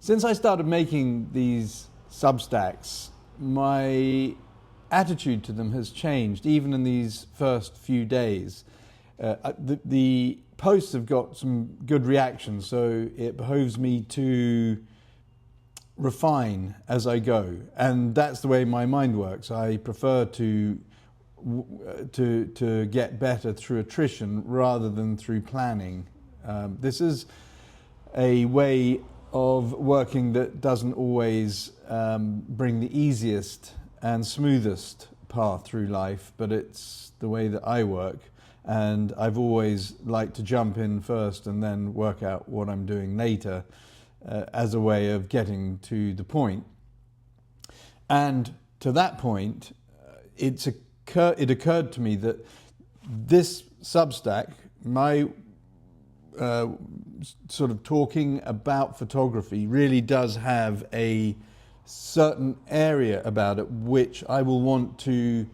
Since I started making these Substacks, my attitude to them has changed, even in these first few days. The posts have got some good reactions, so it behoves me to refine as I go, and that's the way my mind works. I prefer to get better through attrition rather than through planning. This is a way of working that doesn't always bring the easiest and smoothest path through life, but it's the way that I work, and I've always liked to jump in first and then work out what I'm doing later, as a way of getting to the point. And to that point, it occurred to me that this Substack, my sort of talking about photography, really does have a certain area about it which I will want to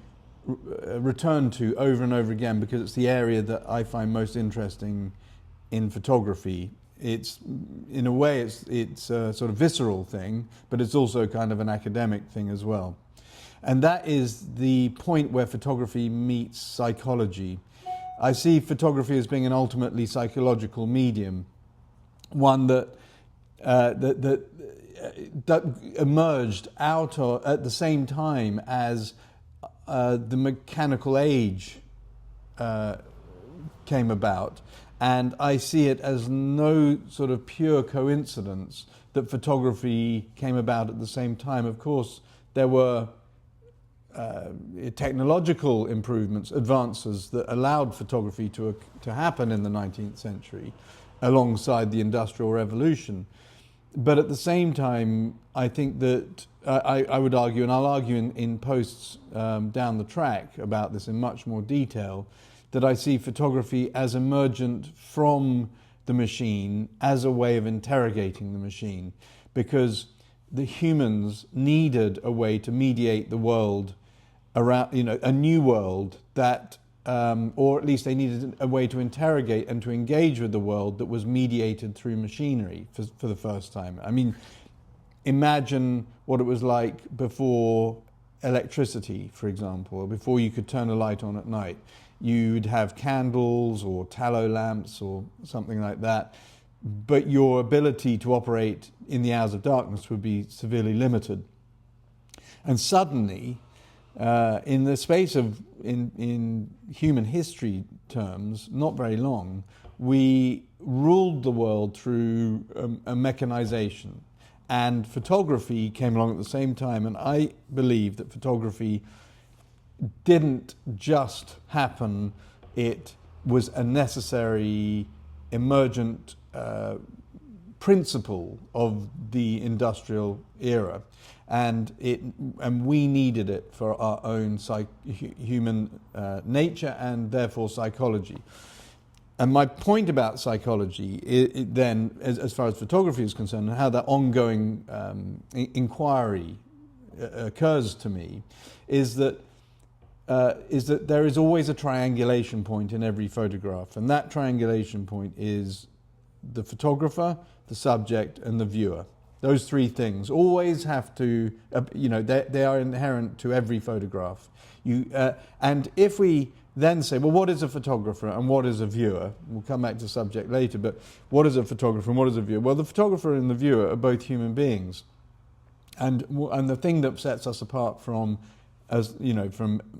return to over and over again, because it's the area that I find most interesting in photography. It's, in a way, it's a sort of visceral thing, but it's also kind of an academic thing as well. And that is the point where photography meets psychology. I see photography as being an ultimately psychological medium, one that emerged out of, at the same time as the mechanical age came about. And I see it as no sort of pure coincidence that photography came about at the same time. Of course, there were technological improvements, advances that allowed photography to happen in the 19th century alongside the Industrial Revolution. But at the same time, I think that I would argue, and I'll argue in posts down the track about this in much more detail, that I see photography as emergent from the machine as a way of interrogating the machine, because the humans needed a way to mediate the world around, a new world that, or at least they needed a way to interrogate and to engage with the world that was mediated through machinery for the first time. I mean, imagine what it was like before electricity, for example, or before you could turn a light on at night. You'd have candles or tallow lamps or something like that, but your ability to operate in the hours of darkness would be severely limited. And suddenly, in the space of, in human history terms, not very long, we ruled the world through a mechanization. And photography came along at the same time, and I believe that photography didn't just happen, it was a necessary emergent principle of the industrial era, and we needed it for our own human nature and therefore psychology. And my point about psychology then, as far as photography is concerned, and how that ongoing inquiry occurs to me, is that there is always a triangulation point in every photograph, and that triangulation point is the photographer, the subject, and the viewer. Those three things always have to, they are inherent to every photograph. And if we then say, well, what is a photographer and what is a viewer? We'll come back to subject later, but what is a photographer and what is a viewer? Well, the photographer and the viewer are both human beings. And the thing that sets us apart from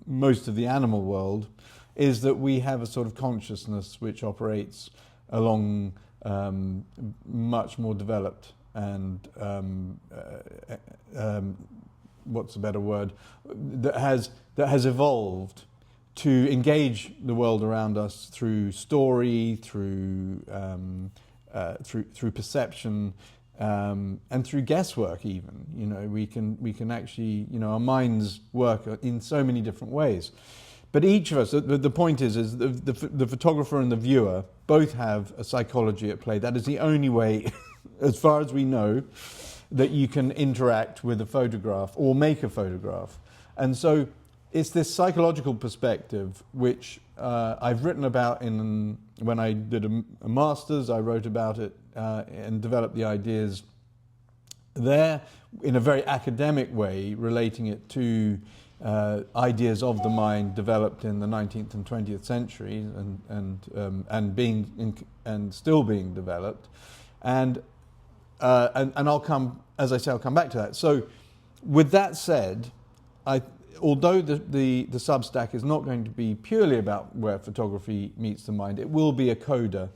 most of the animal world is that we have a sort of consciousness which operates along much more developed and what's a better word, that has evolved to engage the world around us through story, through perception, and through guesswork even. We can actually, our minds work in so many different ways. But each of us, the point is the photographer and the viewer both have a psychology at play. That is the only way, as far as we know, that you can interact with a photograph or make a photograph. And so it's this psychological perspective which I've written about when I did a master's. I wrote about it and developed the ideas there in a very academic way, relating it to ideas of the mind developed in the 19th and 20th centuries and still being developed, and I'll come, as I say, I'll come back to that. So, with that said, although the Substack is not going to be purely about where photography meets the mind, it will be a coda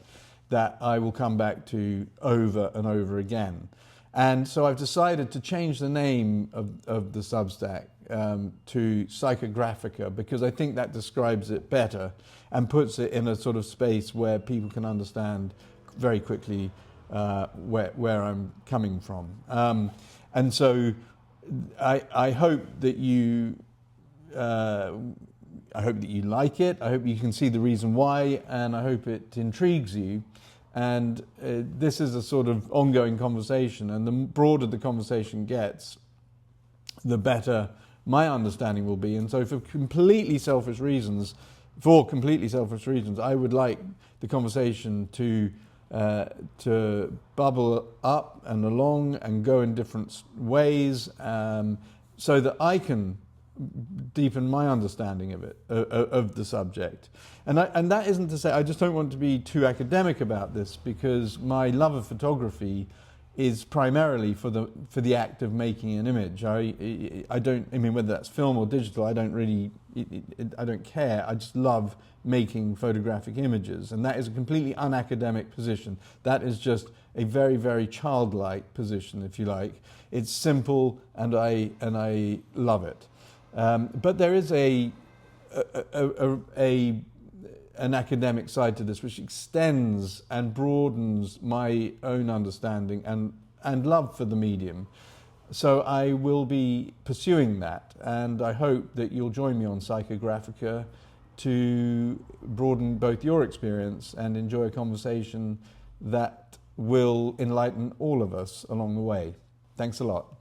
that I will come back to over and over again. And so I've decided to change the name of the Substack to Psychographica, because I think that describes it better and puts it in a sort of space where people can understand very quickly where I'm coming from. And so I hope that you like it. I hope you can see the reason why, and I hope it intrigues you. And this is a sort of ongoing conversation, and the broader the conversation gets, the better my understanding will be. And so for completely selfish reasons, I would like the conversation to bubble up and along and go in different ways, so that I can deepen my understanding of it, of the subject. And that isn't to say, I just don't want to be too academic about this, because my love of photography is primarily for the act of making an image. I mean, whether that's film or digital, I don't care. I just love making photographic images, and that is a completely unacademic position. That is just a very, very childlike position, if you like. It's simple, and I love it. But there is an academic side to this, which extends and broadens my own understanding and love for the medium. So I will be pursuing that, and I hope that you'll join me on Psychographica to broaden both your experience and enjoy a conversation that will enlighten all of us along the way. Thanks a lot.